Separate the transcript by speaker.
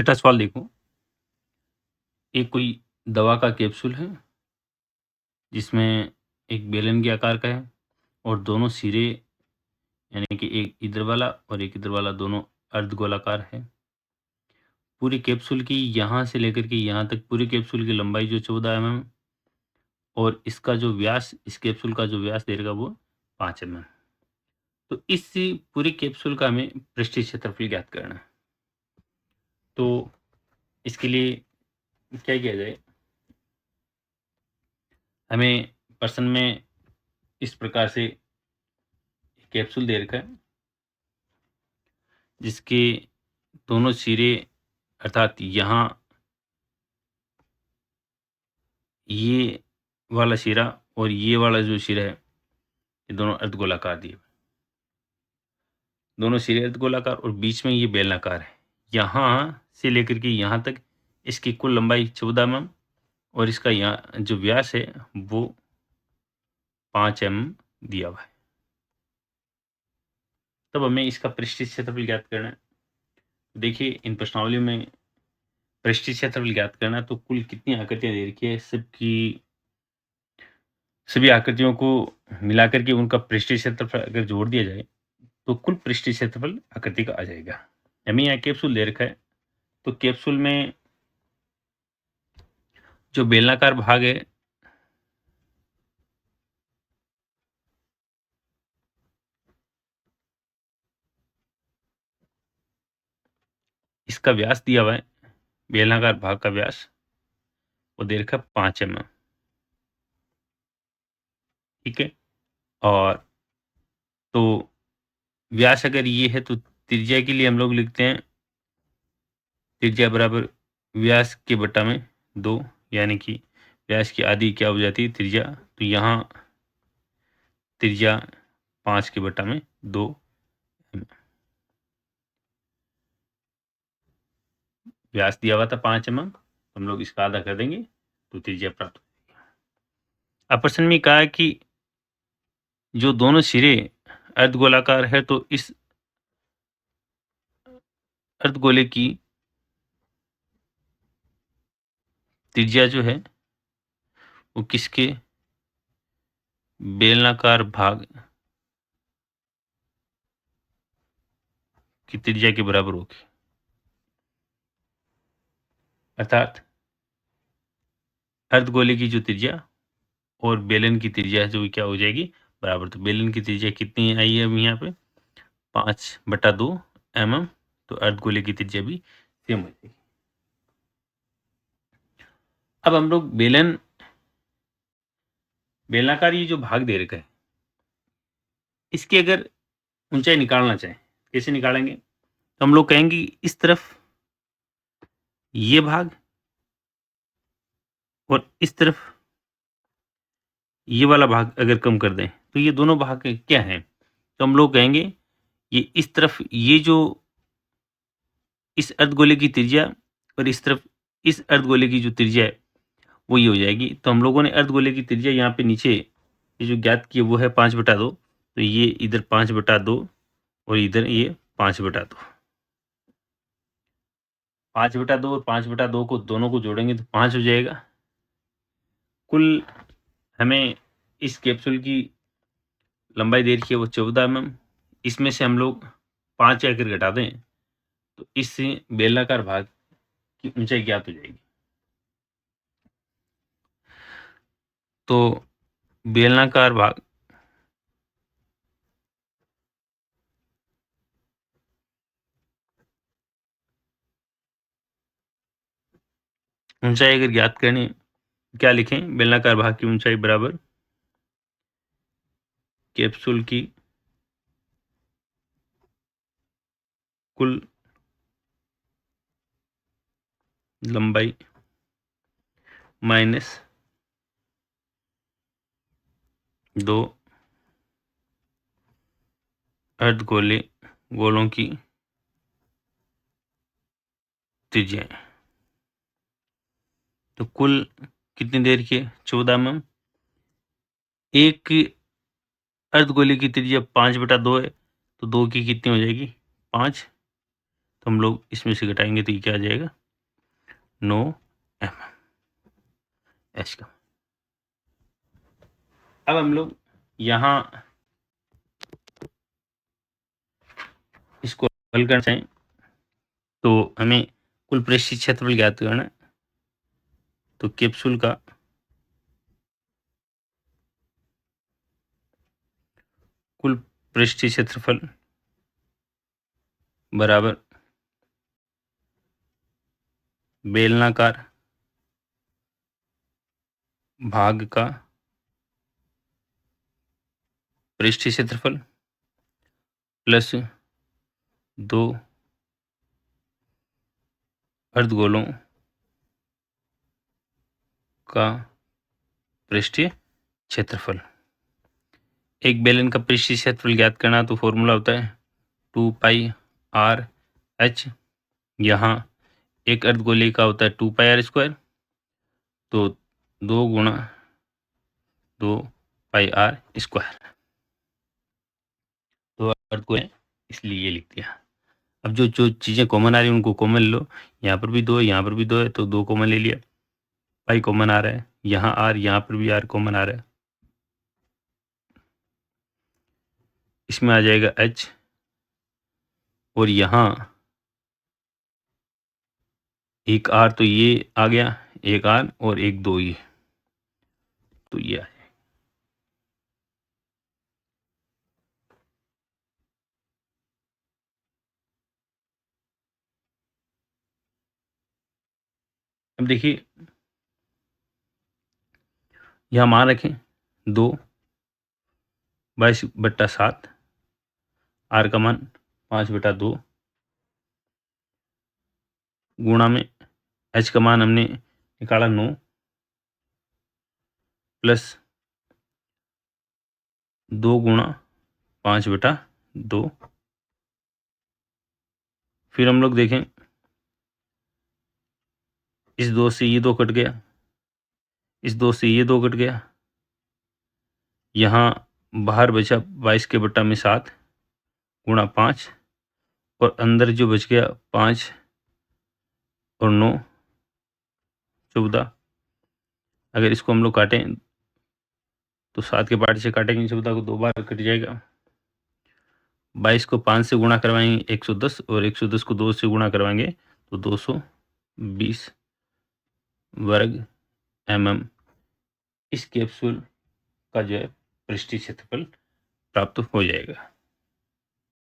Speaker 1: छठा सवाल देखो। एक कोई दवा का कैप्सूल है जिसमें एक बेलन के आकार का है और दोनों सिरे यानी कि एक इधर वाला और एक इधर वाला दोनों अर्धगोलाकार है। पूरी कैप्सूल की यहाँ से लेकर के यहाँ तक पूरी कैप्सूल की लंबाई जो 14 mm और इसका जो व्यास इस कैप्सूल का जो व्यास दे रखा वो 5 mm। तो इस पूरी कैप्सूल का हमें पृष्ठीय क्षेत्रफल ज्ञात करना है। तो इसके लिए क्या किया जाए, हमें प्रश्न में इस प्रकार से कैप्सूल दे रखा है जिसके दोनों सिरे अर्थात यहाँ ये वाला सिरा और ये वाला जो सिरा है ये दोनों अर्धगोलाकार दिए हुए। दोनों सिरे अर्धगोलाकार और बीच में ये बेलनाकार है। यहाँ से लेकर के यहाँ तक इसकी कुल लंबाई 14 mm और इसका यहाँ जो व्यास है वो 5 mm दिया हुआ है। तब हमें इसका पृष्ठीय क्षेत्रफल ज्ञात करना है। देखिए इन प्रश्नावलियों में पृष्ठीय क्षेत्रफल ज्ञात करना तो कुल कितनी आकृतियां दे रखी है, सभी आकृतियों को मिलाकर के उनका पृष्ठीय क्षेत्रफल अगर जोड़ दिया जाए तो कुल पृष्ठीय क्षेत्रफल आकृति का आ जाएगा। हमें यहाँ कैप्सूल दे रखा है तो कैप्सूल में जो बेलनाकार भाग है इसका व्यास दिया हुआ है, बेलनाकार भाग का व्यास वो दे रखा है 5 mm। ठीक है, और तो व्यास अगर ये है तो त्रिज्या के लिए हम लोग लिखते हैं त्रिज्या बराबर व्यास के बटा में 2, यानी कि व्यास की आधी क्या हो जाती है त्रिज्या, तो यहाँ त्रिज्या 5 के बटा में 2 व्यास दिया हुआ था 5 mm, हम लोग इसका आधा कर देंगे तो त्रिज्या प्राप्त हो जाएगी। अब प्रश्न में कहा है कि जो दोनों सिरे अर्धगोलाकार है तो इस अर्धगोले की त्रिज्या जो है वो किसके बेलनाकार भाग की त्रिज्या के बराबर होगी। अर्थात अर्धगोले की जो त्रिज्या और बेलन की त्रिज्या जो क्या हो जाएगी बराबर। तो बेलन की त्रिज्या कितनी आई है अभी यहाँ पे 5/2 mm, तो अर्धगोले की त्रिज्या भी सेम हो जाएगी। अब हम लोग बेलनाकार ये जो भाग दे रखा है इसकी अगर ऊंचाई निकालना चाहें कैसे निकालेंगे, तो हम लोग कहेंगे इस तरफ ये भाग और इस तरफ ये वाला भाग अगर कम कर दें तो ये दोनों भाग क्या हैं, तो हम लोग कहेंगे ये इस तरफ ये जो इस अर्धगोले की त्रिज्या और इस तरफ इस अर्धगोले की जो त्रिज्या है वो ये हो जाएगी। तो हम लोगों ने अर्धगोले की त्रिज्या यहाँ पे नीचे ये जो ज्ञात की वो है 5/2, तो ये इधर 5/2 और इधर ये 5/2। 5/2 और 5/2 को दोनों को जोड़ेंगे तो 5 हो जाएगा। कुल हमें इस कैप्सूल की लंबाई दे रखी है वो 14 mm, इसमें से हम लोग 5 अगर घटा दें तो इससे बेलनाकार भाग की ऊंचाई ज्ञात हो जाएगी। तो बेलनाकार भाग ऊंचाई अगर ज्ञात करनी है क्या लिखें, बेलनाकार भाग की ऊंचाई बराबर कैप्सूल की कुल लंबाई माइनस 2 गोलों की त्रिज्याएं। तो कुल कितनी देर की 14 mm, एक अर्धगोले की त्रिज्या 5/2 है तो 2 की कितनी हो जाएगी 5, तो हम लोग इसमें से घटाएंगे तो ये क्या आ जाएगा 9 mm एच का। अब हम लोग यहाँ इसको हल करना चाहें तो हमें कुल पृष्ठीय क्षेत्रफल ज्ञात करना है। तो कैप्सूल का कुल पृष्ठीय क्षेत्रफल बराबर बेलनाकार भाग का पृष्ठीय क्षेत्रफल प्लस 2 अर्धगोलों का पृष्ठीय क्षेत्रफल। एक बेलन का पृष्ठीय क्षेत्रफल ज्ञात करना तो फॉर्मूला होता है 2 पाई आर एच। यहाँ एक अर्धगोले का होता है 2 पाई आर स्क्वायर, तो 2 गुणा 2 पाई आर स्क्वायर। तो अर्धगोले इसलिए ये लिख दिया। अब जो जो चीज़ें कॉमन आ रही हैं उनको कॉमन लो। यहाँ पर भी 2 है, यहाँ पर भी 2 है, तो 2 कॉमन ले लिया। पाई कॉमन आ रहा है, यहाँ आर, यहाँ पर भी आर कॉमन आ रहा है। इसमें आ जाएगा एच, और यहाँ एक आर, तो ये आ गया एक आर और एक 2 ये, तो ये आ जाएगा। अब देखिए यहाँ मान रखें 2 22/7, आर का मान 5/2 गुणा में एच का मान हमने निकाला 9 प्लस 2 गुणा 5/2। फिर हम लोग देखें इस 2 से ये 2 कट गया, इस 2 से ये 2 कट गया, यहाँ बाहर बचा 22/7 गुणा 5, और अंदर जो बच गया 5 और 9 14। अगर इसको हम लोग काटें तो 7 के पार्ट से काटेंगे 14 को 2 बार कट जाएगा। 22 को 5 से गुणा करवाएंगे 110, और 110 को 2 से गुणा करवाएंगे तो 220 वर्ग mm इस कैप्सूल का जो है पृष्ठीय क्षेत्रफल प्राप्त हो जाएगा।